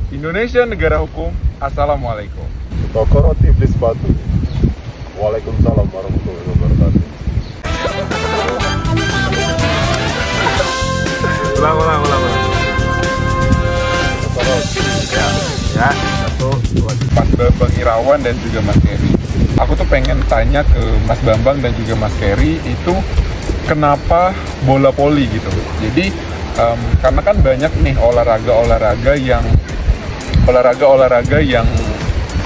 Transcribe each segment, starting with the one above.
Indonesia negara hukum. Assalamualaikum. Toko roti iblis batu. Waalaikumsalam warahmatullahi wabarakatuh. Ulang. Ya, satu, dua. Mas Bambang Irawan dan juga Mas Keri. Aku tuh pengen tanya ke Mas Bambang dan juga Mas Keri itu kenapa bola voli gitu. Jadi karena kan banyak nih olahraga yang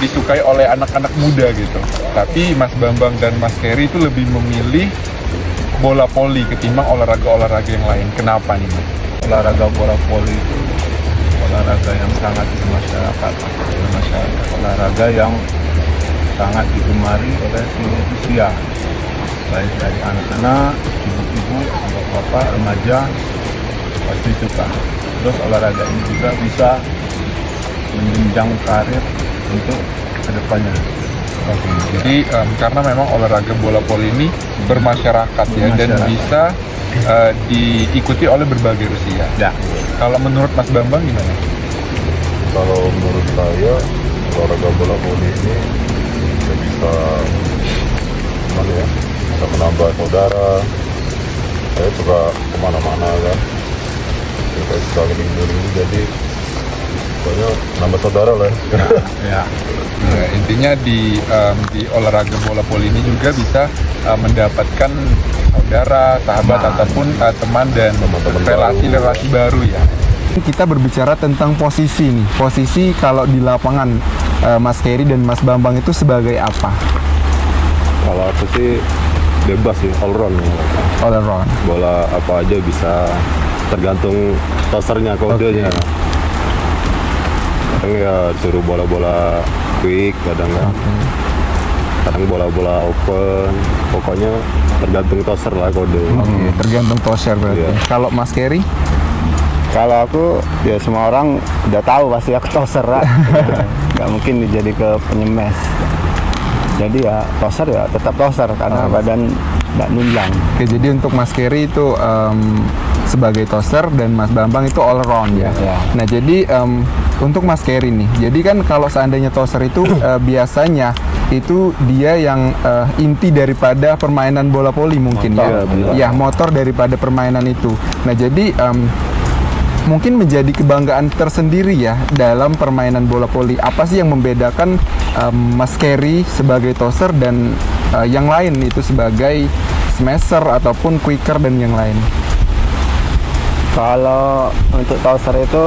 disukai oleh anak-anak muda gitu. Tapi Mas Bambang dan Mas Keri itu lebih memilih bola voli ketimbang olahraga-olahraga yang lain. Kenapa nih, Mas? Olahraga bola voli itu olahraga yang sangat di masyarakat, olahraga yang sangat digemari oleh seluruh usia, baik dari anak-anak, ibu-ibu, bapak-bapak, remaja, pasti suka. Terus olahraga ini juga bisa menjenjang karir untuk kedepannya. Oke, jadi karena memang olahraga bola voli ini bermasyarakat ya, dan bisa diikuti oleh berbagai usia. Ya. Kalau menurut Mas Bambang gimana? Kalau menurut saya olahraga bola voli ini bisa menambah saudara. Saya suka kemana-mana kan, kita suka keliling-keliling, jadi pokoknya nambah saudara lah. Ya, intinya di olahraga bola voli ini juga bisa mendapatkan saudara, sahabat, ataupun teman dan relasi-relasi baru ya. Kita berbicara tentang posisi nih. Posisi kalau di lapangan Mas Keri dan Mas Bambang itu sebagai apa? Kalau aku sih bebas sih, all round. All around. Bola apa aja bisa, tergantung tosernya, kodenya. Kadang ya suruh bola-bola quick, kadang kadang bola-bola open, pokoknya tergantung toser lah kode. Oke, tergantung toser berarti. Iya. Kalau Mas Keri? Kalau aku, ya semua orang udah tahu pasti aku toser lah. Nggak mungkin jadi ke penyemes. Jadi ya toser ya tetap toser karena badan nggak nunjang. Oke, jadi untuk Mas Keri itu sebagai toser dan Mas Bambang itu all around ya. Ya. Nah, jadi untuk Mas Keri nih, jadi kan kalau seandainya toser itu biasanya itu dia yang inti daripada permainan bola voli mungkin Motor, ya. Ya, motor daripada permainan itu. Nah, jadi mungkin menjadi kebanggaan tersendiri ya dalam permainan bola voli. Apa sih yang membedakan Mas Keri sebagai toser dan yang lain itu sebagai smasher ataupun quicker dan yang lain? Kalau untuk toser itu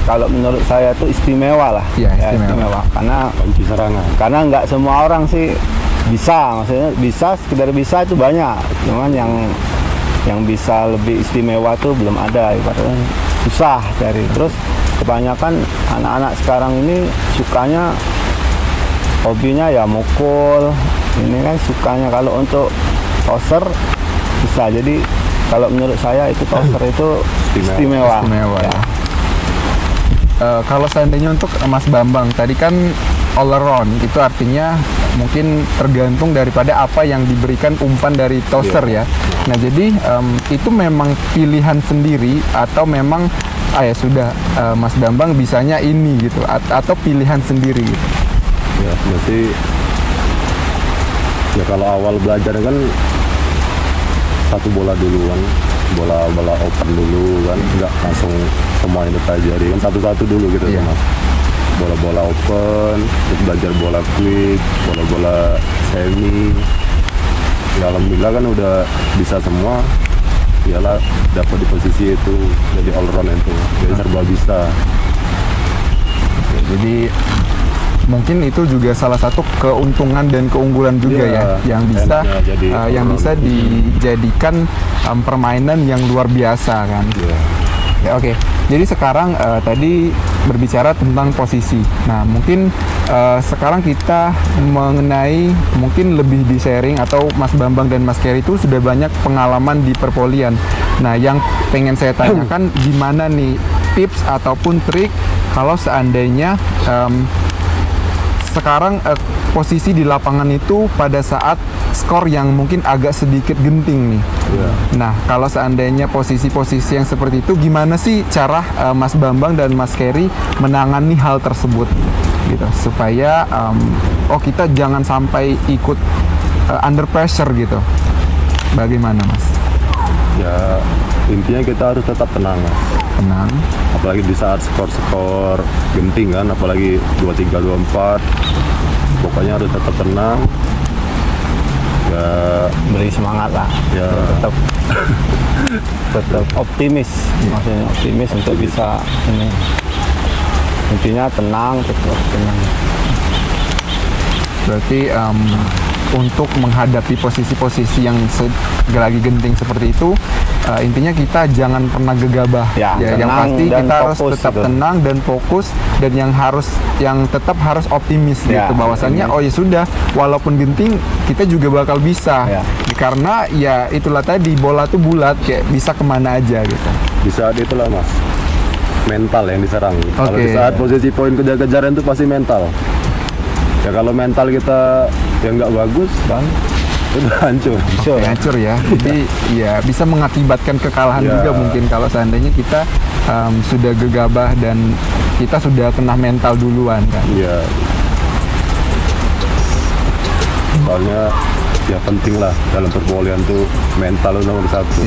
kalau menurut saya itu istimewa lah. Ya, istimewa. Karena Kunci serangan. karena nggak semua orang sih bisa, maksudnya bisa, sekedar bisa itu banyak. Cuman yang bisa lebih istimewa tuh belum ada, ibaratnya susah cari. Terus kebanyakan anak-anak sekarang ini sukanya, hobinya ya mukul. Ini kan sukanya, kalau untuk toser bisa. Jadi kalau menurut saya itu toser itu istimewa. Ya. Kalau seandainya untuk Mas Bambang tadi kan all around, itu artinya mungkin tergantung daripada apa yang diberikan umpan dari toser ya. Nah, jadi itu memang pilihan sendiri atau memang ya sudah Mas Bambang bisanya ini gitu, atau pilihan sendiri gitu? Ya mesti, ya kalau awal belajar kan satu bola dulu kan, bola open dulu kan, nggak langsung semuanya dipelajari kan, satu-satu dulu gitu. Iya. Mas. Bola-bola open, terus belajar bola quick, bola-bola semi. Ya alhamdulillah kan udah bisa semua. Iyalah dapat di posisi itu, jadi all round itu, jadi serba bisa. Jadi mungkin itu juga salah satu keuntungan dan keunggulan juga ya, yang bisa dijadikan permainan yang luar biasa kan. Ya, oke. Jadi sekarang tadi berbicara tentang posisi. Nah, mungkin sekarang kita mengenai mungkin lebih di sharing, atau Mas Bambang dan Mas Keri itu sudah banyak pengalaman di perpolian. Nah, yang pengen saya tanyakan gimana nih tips ataupun trik kalau seandainya sekarang posisi di lapangan itu pada saat skor yang mungkin agak sedikit genting nih. Nah, kalau seandainya posisi-posisi yang seperti itu, gimana sih cara Mas Bambang dan Mas Kerry menangani hal tersebut, gitu, supaya kita jangan sampai ikut under pressure gitu. Bagaimana, Mas? Ya, intinya kita harus tetap tenang, Mas. Tenang. Apalagi di saat skor-skor genting kan, apalagi 2-3, 2-4. Pokoknya harus tetap tenang. Ya, beri semangat lah. ya Tetap optimis, maksudnya optimis untuk bisa ini. Intinya tenang, tetap tenang. Berarti untuk menghadapi posisi-posisi yang lagi genting seperti itu, intinya kita jangan pernah gegabah. Yang pasti kita harus tetap tenang dan fokus, dan yang tetap harus optimis gitu, bahwasannya ya sudah, walaupun genting kita juga bakal bisa. Karena ya itulah tadi, bola tuh bulat, kayak bisa kemana aja gitu. di saat itulah, Mas, mental yang diserang. Kalau di saat posisi poin kejar-kejaran itu pasti mental. Ya kalau mental kita yang nggak bagus, Bang, itu hancur. Hancur ya. Jadi ya bisa mengakibatkan kekalahan juga mungkin kalau seandainya kita sudah gegabah dan kita sudah kena mental duluan kan. Iya. Soalnya ya penting lah dalam perbolehan tuh mental nomor satu.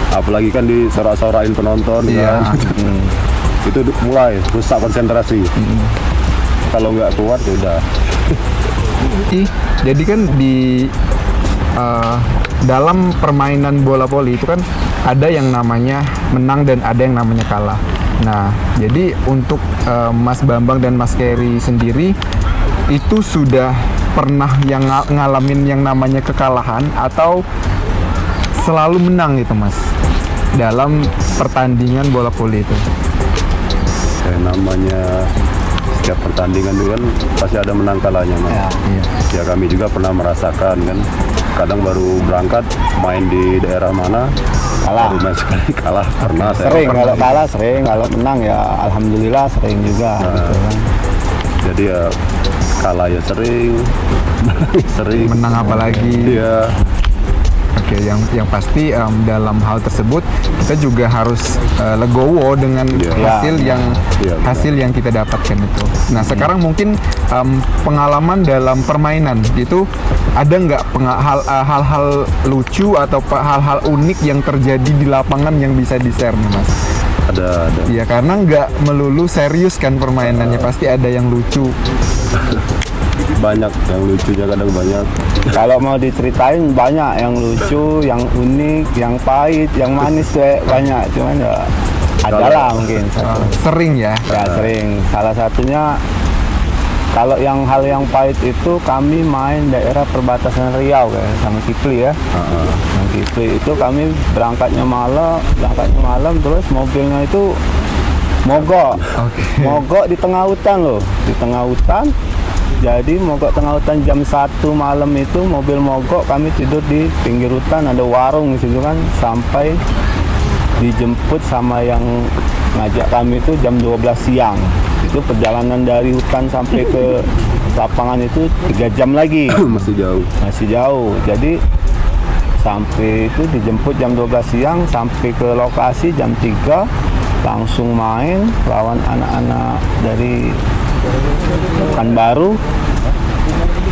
Apalagi kan disorak-sorakin penonton kan. Itu mulai rusak konsentrasi. Kalau nggak kuat ya udah. Jadi kan di dalam permainan bola voli itu kan ada yang namanya menang dan ada yang namanya kalah. Nah, jadi untuk Mas Bambang dan Mas Kerry sendiri itu sudah pernah yang ngalamin yang namanya kekalahan atau selalu menang gitu, Mas, dalam pertandingan bola voli itu? Namanya setiap pertandingan itu kan pasti ada menang kalahnya, Mas. Ya kami juga pernah merasakan kan, kadang baru berangkat main di daerah mana kalah, main sekali kalah, pernah sering. Kalau kalah sering, kalau menang ya alhamdulillah sering juga. Gitu kan. Jadi ya kalah ya sering, sering, menang apalagi. Iya. Oke, yang pasti dalam hal tersebut kita juga harus legowo dengan hasil yang kita dapatkan itu. Nah, sekarang mungkin pengalaman dalam permainan itu ada nggak hal-hal lucu atau hal-hal unik yang terjadi di lapangan yang bisa di-share nih, Mas? Ada. Ya, karena nggak melulu serius kan permainannya, pasti ada yang lucu. Banyak yang lucunya, kadang banyak. Kalau mau diceritain banyak yang lucu, yang unik, yang pahit, yang manis banyak. Cuman ya adalah mungkin satu. Sering ya? Ya sering. Salah satunya kalau hal yang pahit itu kami main daerah perbatasan Riau kayak sama Kipli ya. Sama Kipli itu kami berangkatnya malam terus mobilnya itu mogok. Mogok di tengah hutan loh, di tengah hutan. Jadi mogok tengah hutan jam 1 malam itu mobil mogok, kami tidur di pinggir hutan, ada warung di situ kan, sampai dijemput sama yang ngajak kami itu jam 12 siang. Itu perjalanan dari hutan sampai ke lapangan itu 3 jam lagi. Masih jauh. Jadi sampai itu dijemput jam 12 siang, sampai ke lokasi jam 3 langsung main lawan anak-anak dari Pekanbaru.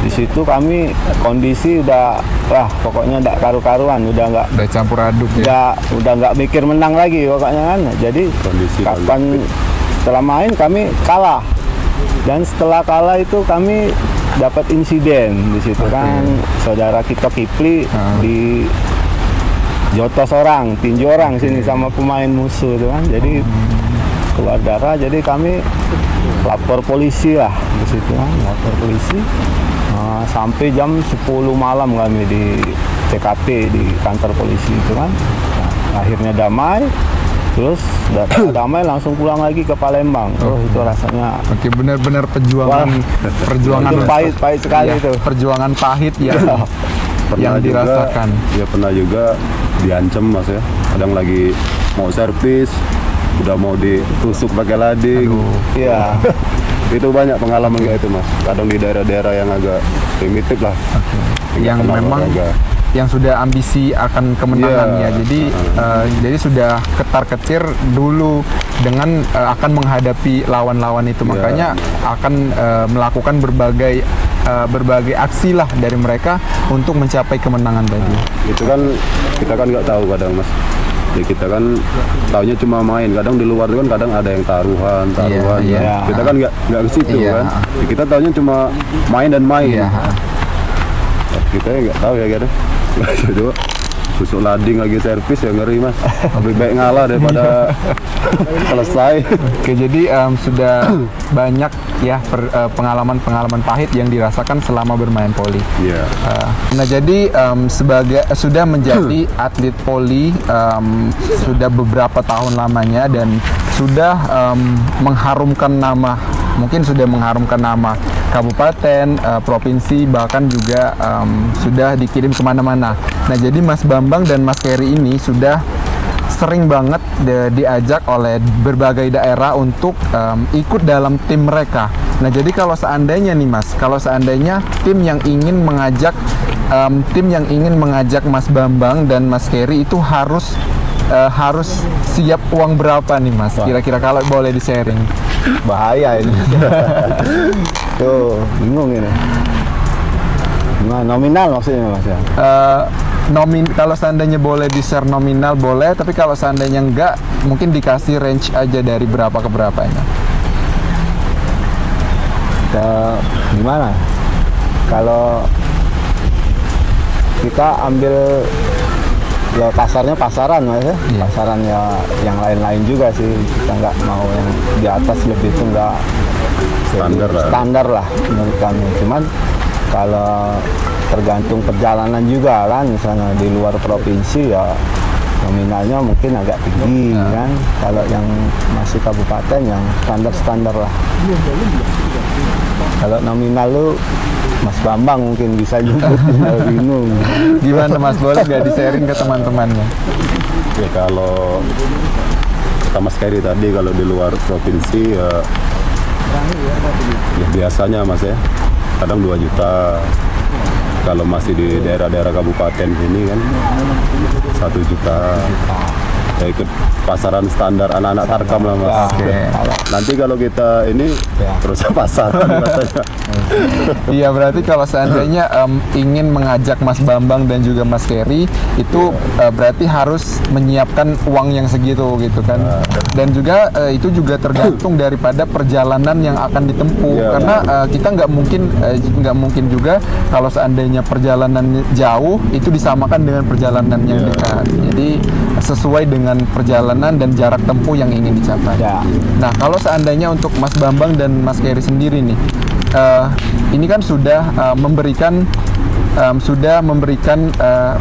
Di situ kami kondisi udah pokoknya udah karu-karuan, udah campur aduk ya. Udah nggak mikir menang lagi pokoknya kan. Jadi kondisi setelah main kami kalah. Dan setelah kalah itu kami dapat insiden di situ kan. Saudara kita Kipli di jotos orang, tinju orang sini sama pemain musuh itu kan. Jadi keluar darah, jadi kami lapor polisi lah di situ kan, lapor polisi. Sampai jam 10 malam kami di TKP di kantor polisi itu kan. Nah, akhirnya damai. Terus damai langsung pulang lagi ke Palembang. Itu rasanya. Oke, benar-benar perjuangan itu pahit sekali itu. Perjuangan pahit yang dirasakan. Ya pernah juga diancam, Mas ya. Kadang lagi mau servis, udah mau ditusuk pakai lading. Iya. Itu banyak pengalaman kayak itu Mas. Kadang di daerah-daerah yang agak primitif lah. Yang memang yang sudah ambisi akan kemenangan ya. Jadi sudah ketar-ketir dulu dengan akan menghadapi lawan-lawan itu. Makanya akan melakukan berbagai aksi lah dari mereka untuk mencapai kemenangan tadi. Itu kan kita kan nggak tahu kadang Mas. Ya kita kan taunya cuma main. Kadang di luar itu kan kadang ada yang taruhan. Kita kan nggak ke situ kan. Ya, kita taunya cuma main dan main. Kita nggak tahu ya kadang. Coba susuk lading lagi servis ya ngeri Mas. Lebih baik ngalah daripada selesai. Oke, jadi sudah banyak ya pengalaman-pengalaman pahit yang dirasakan selama bermain voli. Nah, jadi sudah menjadi atlet voli sudah beberapa tahun lamanya dan sudah mengharumkan nama, mungkin sudah mengharumkan nama kabupaten, provinsi, bahkan juga sudah dikirim kemana-mana. Nah, jadi Mas Bambang dan Mas Keri ini sudah sering banget diajak oleh berbagai daerah untuk ikut dalam tim mereka. Nah, jadi kalau seandainya nih Mas, kalau seandainya tim yang ingin mengajak Mas Bambang dan Mas Keri itu harus siap uang berapa nih Mas? Kira-kira kalau boleh di-sharing. Bahaya ini. Tuh, bingung ini. Nah, nominal maksudnya Mas ya? Kalau seandainya boleh di-share nominal boleh, tapi kalau seandainya enggak, mungkin dikasih range aja dari berapa ke berapanya. Gimana? Kalau kita ambil ya kasarnya pasaran Mas ya, pasaran ya yang lain-lain juga sih. Kita nggak mau yang di atas lebih itu nggak standar lah menurut kami. Cuman kalau tergantung perjalanan juga kan, misalnya di luar provinsi ya nominalnya mungkin agak tinggi kan. Kalau yang masih kabupaten yang standar lah. Kalau nominal lu Mas Bambang mungkin bisa nyebut, bingung. Gimana Mas, boleh nggak di-sharing ke teman-temannya? Ya kalau kata Mas Keri tadi, kalau di luar provinsi ya biasanya Mas ya, kadang 2 juta. Kalau masih di daerah-daerah kabupaten ini kan 1 juta. Ya ikut pasaran standar anak-anak Tarkam lah Mas. Nanti kalau kita ini terus pasaran katanya. Iya, berarti kalau seandainya ingin mengajak Mas Bambang dan juga Mas Keri itu berarti harus menyiapkan uang yang segitu gitu kan. Dan juga itu juga tergantung daripada perjalanan yang akan ditempuh. Karena kita nggak mungkin juga kalau seandainya perjalanan jauh itu disamakan dengan perjalanan yang dekat. Jadi sesuai dengan perjalanan dan jarak tempuh yang ingin dicapai. Nah, kalau seandainya untuk Mas Bambang dan Mas Keri sendiri nih, ini kan sudah memberikan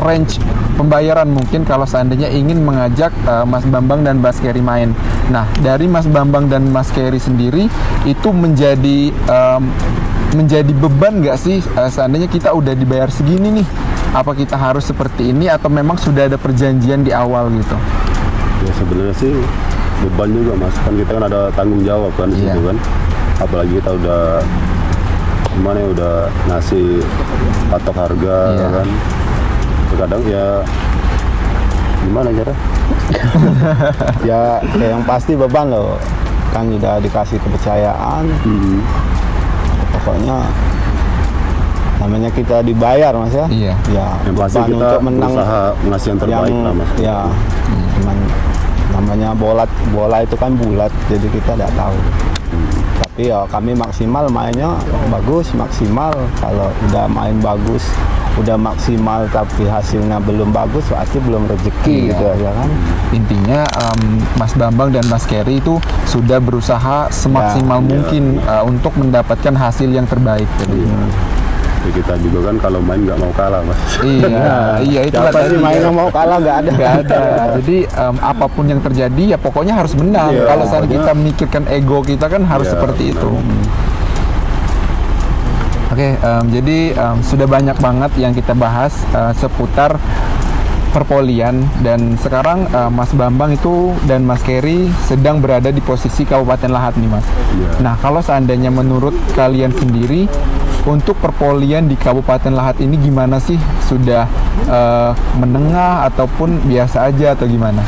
range pembayaran mungkin kalau seandainya ingin mengajak Mas Bambang dan Mas Keri main. Nah, dari Mas Bambang dan Mas Keri sendiri itu menjadi beban nggak sih seandainya kita udah dibayar segini nih? Apa kita harus seperti ini atau memang sudah ada perjanjian di awal gitu? Ya sebenarnya sih beban juga Mas, kan kita kan ada tanggung jawab kan di situ kan. Apalagi kita udah gimana ya, udah ngasih patok harga kan. Kadang ya gimana cara? Ya yang pasti beban loh, kan udah dikasih kepercayaan. Pokoknya namanya kita dibayar Mas ya. Ya yang pasti kita untuk menang, usaha ngasih yang terbaik lah Mas. Ya cuman namanya bola itu kan bulat, jadi kita tidak tahu. Tapi ya kami maksimal mainnya bagus, maksimal. Kalau udah main bagus, udah maksimal tapi hasilnya belum bagus, berarti belum rezeki gitu aja kan. Intinya Mas Bambang dan Mas Keri itu sudah berusaha semaksimal mungkin untuk mendapatkan hasil yang terbaik. Kita juga kan kalau main nggak mau kalah Mas. Iya itu tadi main mau kalah nggak ada. Jadi apapun yang terjadi ya pokoknya harus menang. Kalau saat kita memikirkan ego kita kan harus seperti itu. Oke, jadi sudah banyak banget yang kita bahas seputar perpolian, dan sekarang Mas Bambang itu dan Mas Keri sedang berada di posisi Kabupaten Lahat nih Mas. Nah, kalau seandainya menurut kalian sendiri untuk perpolian di Kabupaten Lahat ini gimana sih? Sudah menengah ataupun biasa aja atau gimana?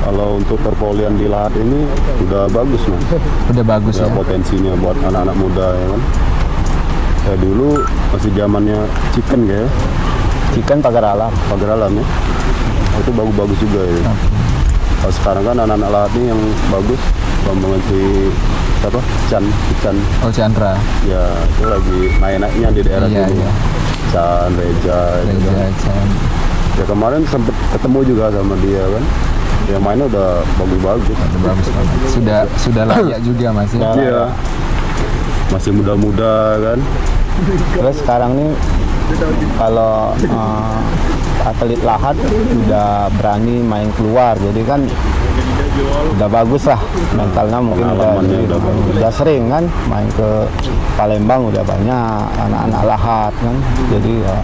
Kalau untuk perpolian di Lahat ini udah bagus Mas. Udah bagus ya. Potensinya buat anak-anak muda ya kan. Ya dulu masih zamannya chicken kayak. Chicken pagar alam ya. Itu bagus-bagus juga ya. Kalau sekarang kan anak-anak Lahat ini yang bagus, Bambang si siapa? Chan. Oh, Chandra. Ya, itu lagi naik-naiknya di daerah sini. Iya. Chan, Reja, Chan. Ya kemarin sempet ketemu juga sama dia kan. Ya mainnya udah bagus-bagus. Bagus banget. Sudah layak juga Mas ya. Iya. Masih muda-muda kan. Terus sekarang nih kalau atlet Lahat udah berani main keluar, jadi kan udah bagus lah mentalnya, mungkin udah sering kan main ke Palembang, udah banyak anak-anak Lahat kan, jadi ya,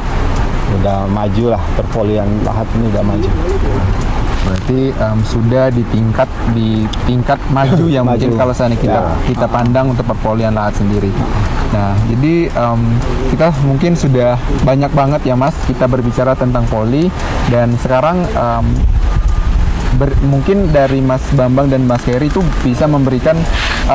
udah maju lah, perpolian Lahat ini udah maju. Berarti sudah di tingkat maju yang mungkin kalau seandainya kita pandang untuk perpolian Lahat sendiri. Nah, jadi kita mungkin sudah banyak banget ya Mas kita berbicara tentang poli, dan sekarang mungkin dari Mas Bambang dan Mas Keri itu bisa memberikan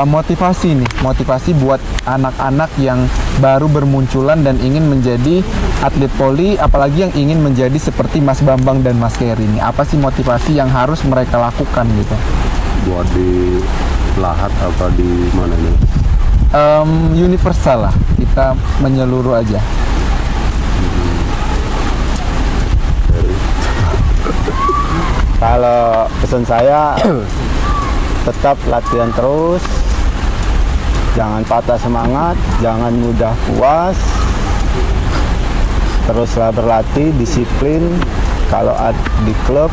motivasi buat anak-anak yang baru bermunculan dan ingin menjadi atlet poli, apalagi yang ingin menjadi seperti Mas Bambang dan Mas Keri ini. Apa sih motivasi yang harus mereka lakukan gitu? Buat di Lahat apa di mana nih? Universal lah, kita menyeluruh aja. Kalau pesan saya tetap latihan terus, jangan patah semangat, jangan mudah puas, teruslah berlatih, disiplin. Kalau di klub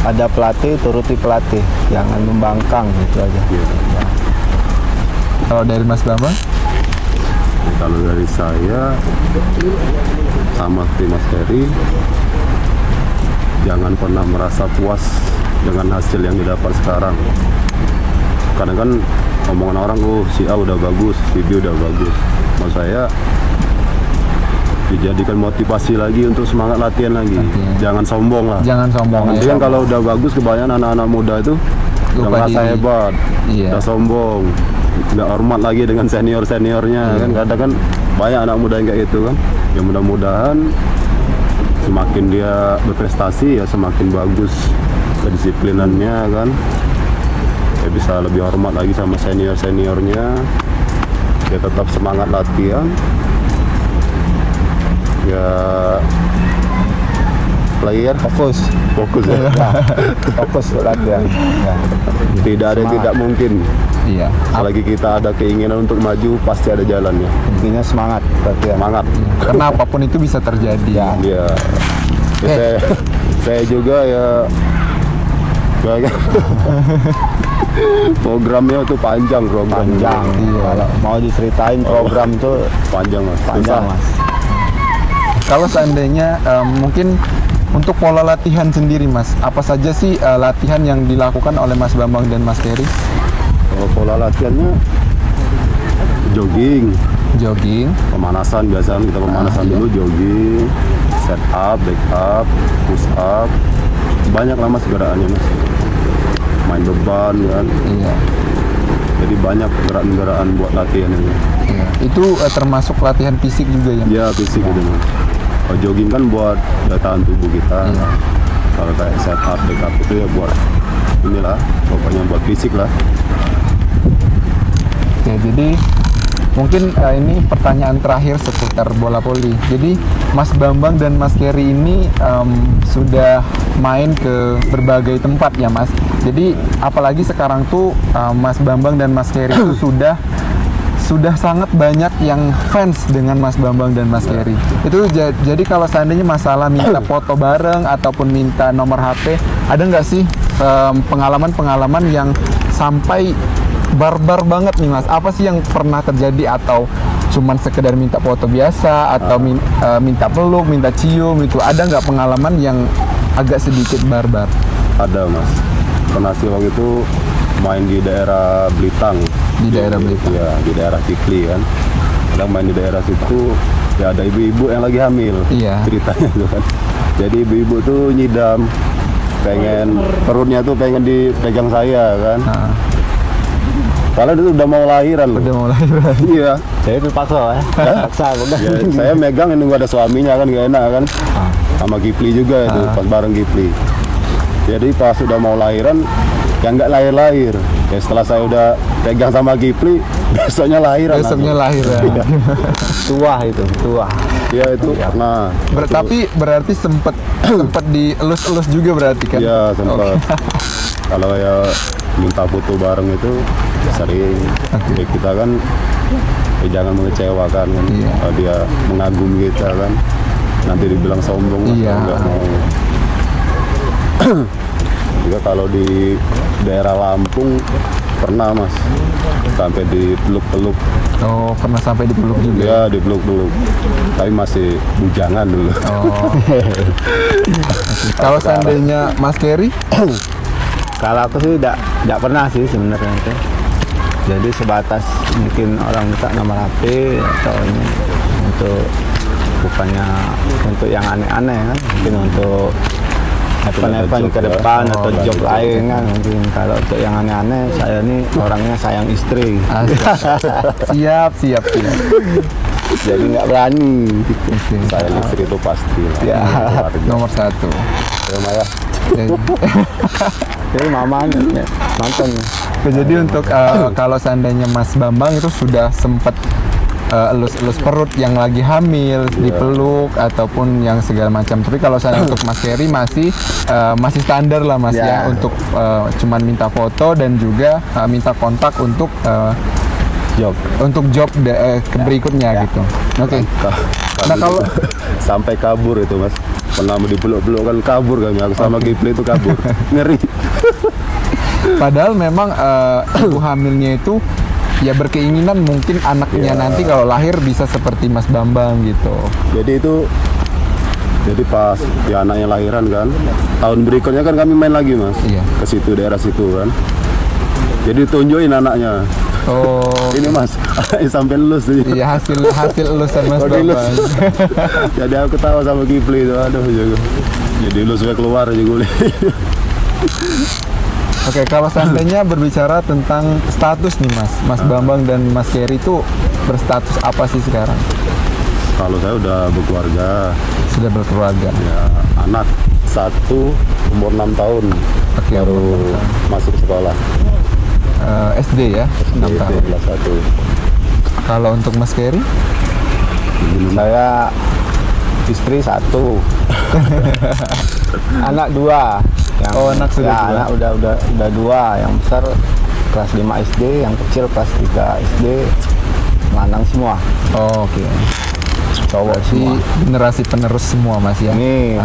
ada pelatih, turuti pelatih, jangan membangkang, gitu aja. Kalau dari Mas Bambang? Kalau dari saya sama seperti Mas Keri, jangan pernah merasa puas dengan hasil yang didapat sekarang. Kadang kan omongan orang, si A udah bagus, si B udah bagus. Maksud saya dijadikan motivasi lagi untuk semangat latihan lagi. Jangan sombong lah. Jangan sombong. Nanti kan kalau udah bagus, kebanyakan anak-anak muda itu udah merasa hebat, udah sombong, nggak hormat lagi dengan senior-seniornya. Kan kadang kan banyak anak muda yang kayak gitu kan. Ya mudah-mudahan semakin dia berprestasi ya semakin bagus kedisiplinannya kan. Ya bisa lebih hormat lagi sama senior-seniornya. Dia tetap semangat latihan. Ya player fokus ya. Fokus latihan. Tidak ada yang tidak mungkin. Iya. Selagi kita ada keinginan untuk maju, pasti ada jalannya. Intinya semangat, latihan. Semangat. Karena apapun itu bisa terjadi. Iya. Saya juga ya programnya tuh panjang. Iya. Kalau mau diceritain program tuh panjang Mas. Kalau seandainya mungkin untuk pola latihan sendiri Mas, apa saja sih latihan yang dilakukan oleh Mas Bambang dan Mas Keri? Kalau pola latihannya jogging, pemanasan biasanya kita pemanasan dulu, jogging, set up, back up, push up, banyak lah Mas gerakannya Mas. Main beban kan. Iya. Jadi banyak gerakan-gerakan buat latihan ini. Iya. Itu termasuk latihan fisik juga ya? Iya, fisik gitu Mas. Kalau jogging kan buat daya tahan tubuh kita. Kalau kayak set up, back up itu ya buat inilah, pokoknya buat fisik lah. Oke, jadi mungkin ini pertanyaan terakhir seputar bola voli. Jadi Mas Bambang dan Mas Keri ini sudah main ke berbagai tempat ya Mas. Jadi apalagi sekarang tuh Mas Bambang dan Mas Keri itu sudah sangat banyak yang fans dengan Mas Bambang dan Mas Keri. Itu jadi kalau seandainya masalah minta foto bareng ataupun minta nomor HP, ada nggak sih pengalaman-pengalaman yang sampai barbar banget nih Mas? Apa sih yang pernah terjadi atau cuman sekedar minta foto biasa atau minta peluk, minta cium itu, ada nggak pengalaman yang agak sedikit barbar? Ada mas, pernah sih waktu itu main di daerah Blitang. Di daerah Blitang? Iya, di daerah Kipli kan. Kadang main di daerah situ, ya ada ibu-ibu yang lagi hamil. Iya. Ceritanya tuh kan. Jadi ibu-ibu tuh nyidam, pengen perutnya tuh pengen dipegang saya kan. Padahal itu udah mau lahiran loh. Udah mau lahiran. Iya. Jadi terpaksa ya. Paksa bukan. Ya, saya megang ini nggak ada suaminya kan, gak enak kan. Sama Kipli juga itu, pas bareng Kipli. Jadi pas sudah mau lahiran, ya nggak lahir-lahir. Ya setelah saya udah pegang sama Kipli, besoknya lahiran. Besoknya lahiran. Tua itu, tua. Ya itu, nah. Tapi berarti sempet dielus-elus juga berarti kan? Iya sempat. Kalau ya minta foto bareng itu sering. Ya, kita kan jangan mengecewakan kan. Kalau dia mengagumi kita kan, nanti dibilang sombong. Iya. Nggak mau. Juga kalau di daerah Lampung pernah mas, sampai dipeluk-peluk. Oh, pernah sampai dipeluk juga? Ya dipeluk-peluk, tapi masih bujangan dulu. Oh. Kalau seandainya Mas Kerry? Kalau aku sih tidak pernah sih sebenarnya itu. Jadi sebatas mungkin orang minta nomor HP atau ini untuk bukannya untuk yang aneh-aneh kan, mungkin untuk event-event ke depan atau job lain kan mungkin. Kalau untuk yang aneh-aneh, saya ini orangnya sayang istri. Siap. Jadi nggak berani. Saya istri itu pasti Ya. Nomor 1. Ya Maya. Jadi mama nonton. Jadi untuk kalau seandainya Mas Bambang itu sudah sempat elus-elus perut yang lagi hamil, dipeluk ataupun yang segala macam. Tapi kalau saya untuk Mas Kerry masih standar lah Mas ya, untuk cuman minta foto dan juga minta kontak untuk job berikutnya gitu. Oke. Nah kalau sampai kabur itu mas, pernah dipeluk-peluk kan kabur kami. Aku sama Kipli itu kabur, ngeri. Padahal memang ibu hamilnya itu ya berkeinginan mungkin anaknya nanti kalau lahir bisa seperti Mas Bambang gitu. Jadi pas ya anaknya lahiran kan, tahun berikutnya kan kami main lagi mas, ke situ daerah situ kan. Jadi tunjukin anaknya. Oh. Ini mas, sampai lulus tuh. Iya hasil elusan Mas Bambang. Jadi aku tahu sama Kipli itu, aduh juga. Jadi lulusnya keluar juga. Oke, kalau seandainya berbicara tentang status nih Mas Bambang dan Mas Kerry itu berstatus apa sih sekarang? Kalau saya udah berkeluarga. Sudah berkeluarga. Ya, anak 1 umur 6 tahun. Oke, baru masuk sekolah. SD ya, 6 tahun. Kelas 1. Kalau untuk Mas Kerry? Saya istri 1. Anak 2. Anak sudah ya, anak udah 2, yang besar kelas 5 SD, yang kecil kelas 3 SD, lanang semua. Oh, oke. Cowok semua. Generasi penerus semua Mas ya. Amin.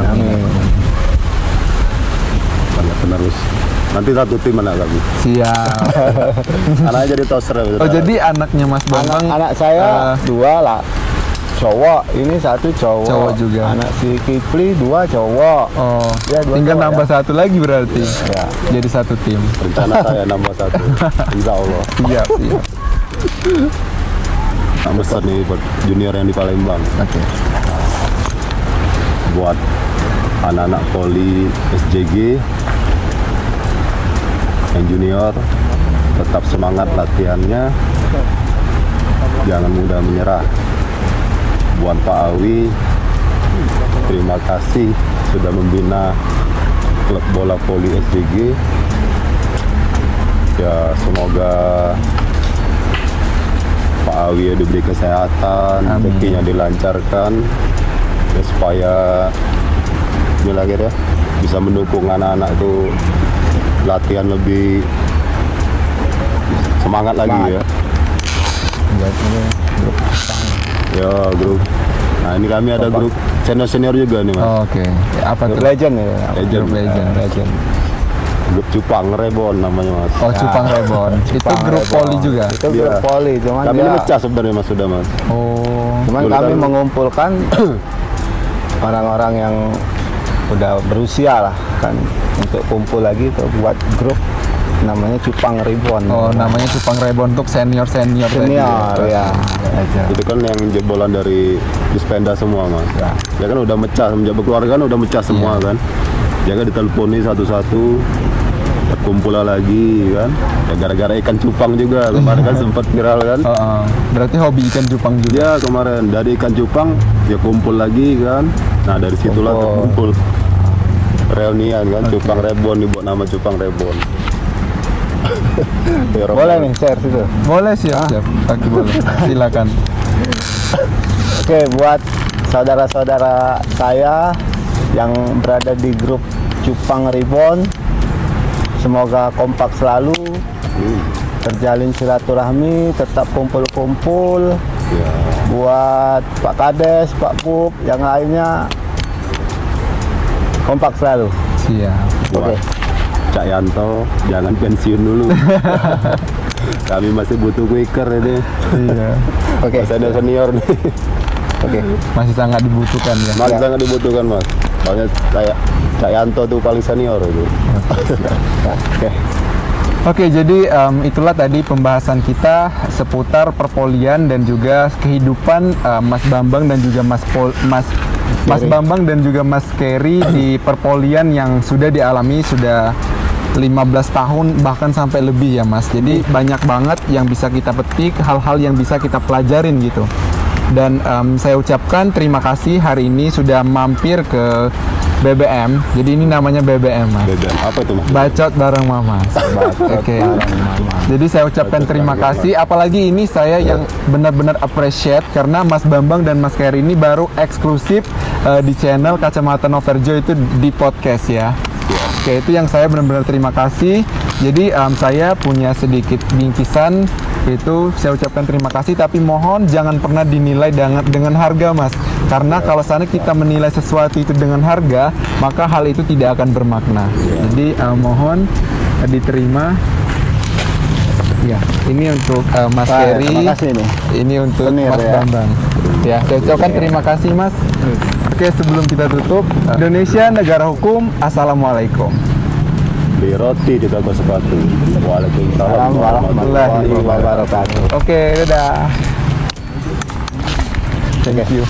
Penerus. Nanti satu tim anak kami. Siap. Anaknya jadi toser. Oh jadi anaknya Mas Bambang. Anak saya 2 lah. Cowok, ini 1 cowok. Cowok juga. Anak si Kipli 2 cowok. Oh, ya, tinggal nambah 1 lagi berarti. Ya. Jadi 1 tim. Rencana saya nambah 1. Insya Allah. Siap. Nambah 1 nih buat junior yang di Palembang. Oke. Buat anak-anak poli SJG yang junior, tetap semangat latihannya, jangan mudah menyerah. Buat Pak Awi, terima kasih sudah membina klub bola voli SJG. Ya semoga Pak Awi diberi kesehatan, rezekinya dilancarkan, ya, supaya bisa mendukung anak-anak itu latihan lebih semangat lagi ya. Ya grup. Nah ini kami ada grup senior juga nih mas. Oh, oke. Apa tuh? Legend ya. Legend. Grup Cupang Rebon namanya Mas. Oh, Cupang Rebon. Itu grup poli juga. Itu grup poli, cuman Kami dia, ini mecah sebenarnya Mas sudah Mas. Oh. cuman Dulu kami kan- mengumpulkan orang-orang yang udah berusia lah kan untuk kumpul lagi tuh buat grup namanya Cupang Rebon. Oh, namanya Cupang Rebon untuk senior-senior tadi. senior ya. Aja. Itu kan yang jebolan dari Dispenda semua Mas. Ya kan udah mecah, semenjak berkeluarga kan udah mecah semua kan. Ya kan diteleponi satu-satu, berkumpul lagi kan. Ya gara-gara ikan cupang juga kemarin kan sempat viral kan. Berarti hobi ikan cupang juga. Ya kemarin dari ikan cupang ya kumpul lagi kan. Nah dari situlah terkumpul reunian kan. Cupang Rebon dibuat nama Cupang Rebon. Ya, Boleh nih share situ. Boleh sih, siap. Oke, boleh. Silakan. Oke, buat saudara-saudara saya yang berada di grup Cupang Rebon, semoga kompak selalu, terjalin silaturahmi, tetap kumpul-kumpul. Buat Pak Kades, Pak Pup, yang lainnya kompak selalu. Siap. Oke. Cak Yanto jangan pensiun dulu. Kami masih butuh quicker ini. Iya. Oke. Masih ada senior nih. Oke. Masih sangat dibutuhkan ya. Masih sangat dibutuhkan Mas. Soalnya kayak Cak Yanto tuh paling senior itu. Oke. Oke, jadi itulah tadi pembahasan kita seputar perpolian dan juga kehidupan Mas Bambang dan juga Mas Bambang dan juga Mas Kerry di perpolian yang sudah dialami sudah 15 tahun bahkan sampai lebih ya Mas. Jadi banyak banget yang bisa kita petik, hal-hal yang bisa kita pelajarin gitu. Dan saya ucapkan terima kasih hari ini sudah mampir ke BBM. Jadi ini namanya BBM Mas. BBM apa itu Mas? Bacot bareng Mama. Oke. Jadi saya ucapkan terima kasih. Apalagi ini saya yang benar-benar appreciate karena Mas Bambang dan Mas Kerry ini baru eksklusif di channel Kacamata Noverjo itu di podcast ya. Oke, itu yang saya benar-benar terima kasih. Jadi saya punya sedikit bingkisan itu saya ucapkan terima kasih, tapi mohon jangan pernah dinilai dengan harga Mas, karena kalau sana kita menilai sesuatu itu dengan harga maka hal itu tidak akan bermakna. Jadi mohon diterima ya. Ini untuk Mas Kerry, Terima kasih nih. ini untuk Senir, Mas ya. Bambang ya. Saya ucapkan terima kasih Mas. Oke, sebelum kita tutup, Indonesia negara hukum. Assalamualaikum. Beli roti di toko sepatu. Waalaikumsalam Warahmatullahi wabarakatuh. Oke, dadah. Thank you.